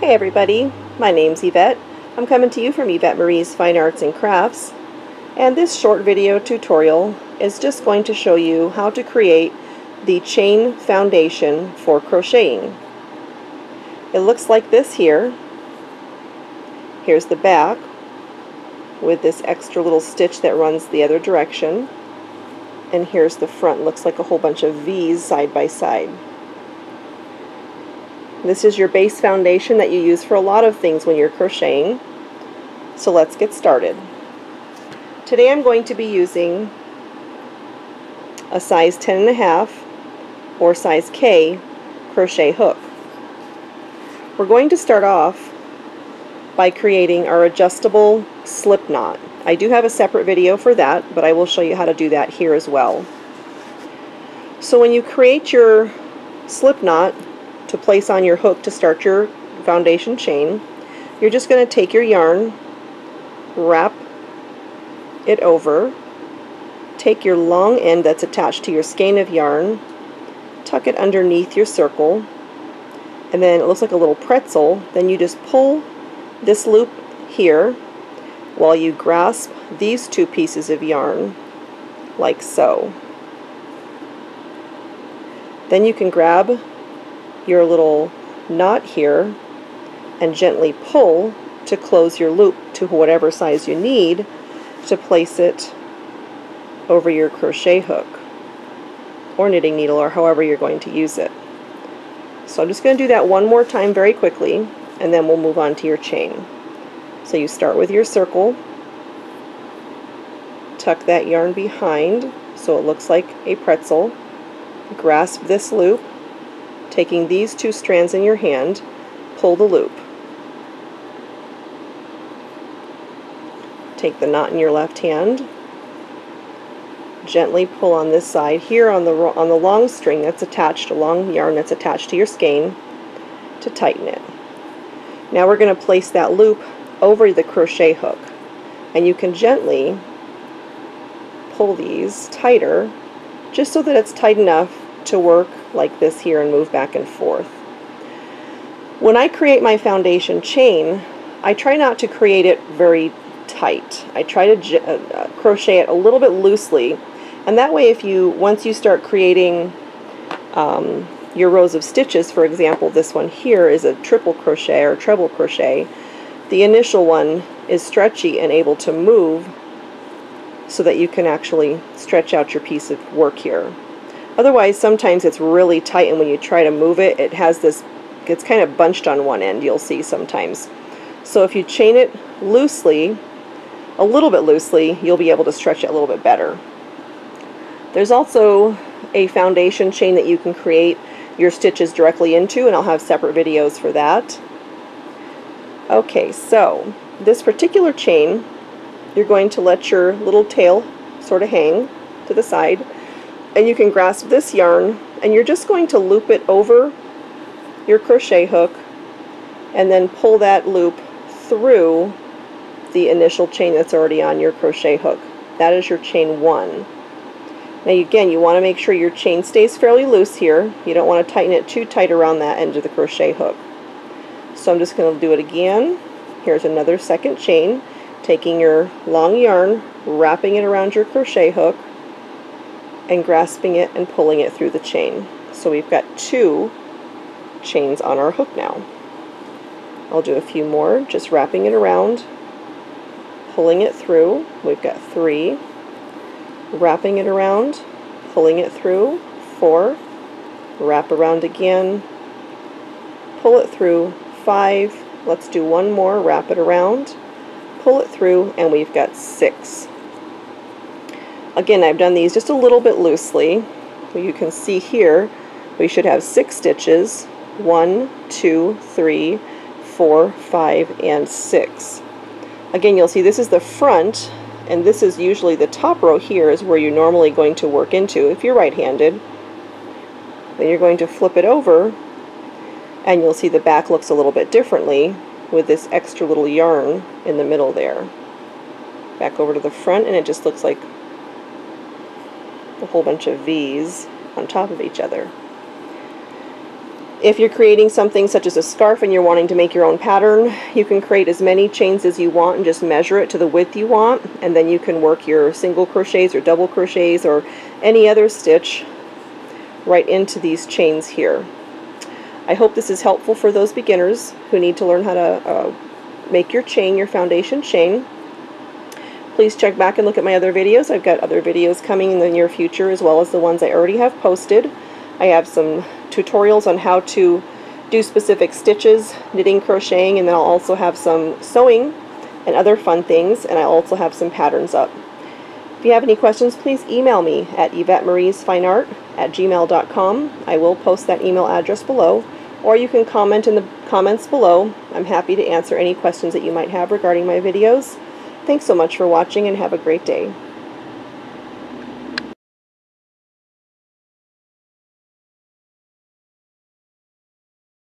Hey everybody, my name's Yvette. I'm coming to you from Yvette Marie's Fine Arts and Crafts, and this short video tutorial is just going to show you how to create the chain foundation for crocheting. It looks like this here. Here's the back with this extra little stitch that runs the other direction, and here's the front. Looks like a whole bunch of V's side by side. This is your base foundation that you use for a lot of things when you're crocheting. So let's get started. Today I'm going to be using a size 10.5 or size K crochet hook. We're going to start off by creating our adjustable slip knot. I do have a separate video for that, but I will show you how to do that here as well. So when you create your slip knot to place on your hook to start your foundation chain, you're just going to take your yarn, wrap it over, take your long end that's attached to your skein of yarn, tuck it underneath your circle, and then it looks like a little pretzel. Then you just pull this loop here while you grasp these two pieces of yarn like so. Then you can grab your little knot here and gently pull to close your loop to whatever size you need to place it over your crochet hook or knitting needle, or however you're going to use it. So I'm just going to do that one more time very quickly, and then we'll move on to your chain. So you start with your circle, tuck that yarn behind so it looks like a pretzel, grasp this loop, taking these two strands in your hand, pull the loop. Take the knot in your left hand, gently pull on this side here on the long string that's attached, a long yarn that's attached to your skein, to tighten it. Now we're going to place that loop over the crochet hook, and you can gently pull these tighter just so that it's tight enough to work like this here and move back and forth. When I create my foundation chain, I try not to create it very tight. I try to crochet it a little bit loosely, and that way once you start creating your rows of stitches, for example this one here is a triple crochet or treble crochet, the initial one is stretchy and able to move so that you can actually stretch out your piece of work here. Otherwise, sometimes it's really tight, and when you try to move it, it gets kind of bunched on one end, you'll see sometimes. So if you chain it loosely, a little bit loosely, you'll be able to stretch it a little bit better. There's also a foundation chain that you can create your stitches directly into, and I'll have separate videos for that. Okay, so this particular chain, you're going to let your little tail sort of hang to the side, and you can grasp this yarn and you're just going to loop it over your crochet hook and then pull that loop through the initial chain that's already on your crochet hook. That is your chain 1. Now again, you want to make sure your chain stays fairly loose here. You don't want to tighten it too tight around that end of the crochet hook. So I'm just going to do it again. Here's another second chain, taking your long yarn, wrapping it around your crochet hook, and grasping it and pulling it through the chain. So we've got 2 chains on our hook now. I'll do a few more, just wrapping it around, pulling it through. We've got 3, wrapping it around, pulling it through, 4, wrap around again, pull it through, 5, let's do one more, wrap it around, pull it through, and we've got 6. Again, I've done these just a little bit loosely. You can see here we should have 6 stitches, 1, 2, 3, 4, 5, and 6. Again, you'll see this is the front, and this is usually the top row here is where you're normally going to work into if you're right-handed. Then you're going to flip it over, and you'll see the back looks a little bit differently with this extra little yarn in the middle there. Back over to the front, and it just looks like a whole bunch of V's on top of each other. If you're creating something such as a scarf and you're wanting to make your own pattern, you can create as many chains as you want and just measure it to the width you want, and then you can work your single crochets or double crochets or any other stitch right into these chains here. I hope this is helpful for those beginners who need to learn how to make your chain, your foundation chain. Please check back and look at my other videos. I've got other videos coming in the near future, as well as the ones I already have posted. I have some tutorials on how to do specific stitches, knitting, crocheting, and then I'll also have some sewing and other fun things, and I'll also have some patterns up. If you have any questions, please email me at YvetteMariesFineArt@gmail.com. I will post that email address below, or you can comment in the comments below. I'm happy to answer any questions that you might have regarding my videos. Thanks so much for watching, and have a great day.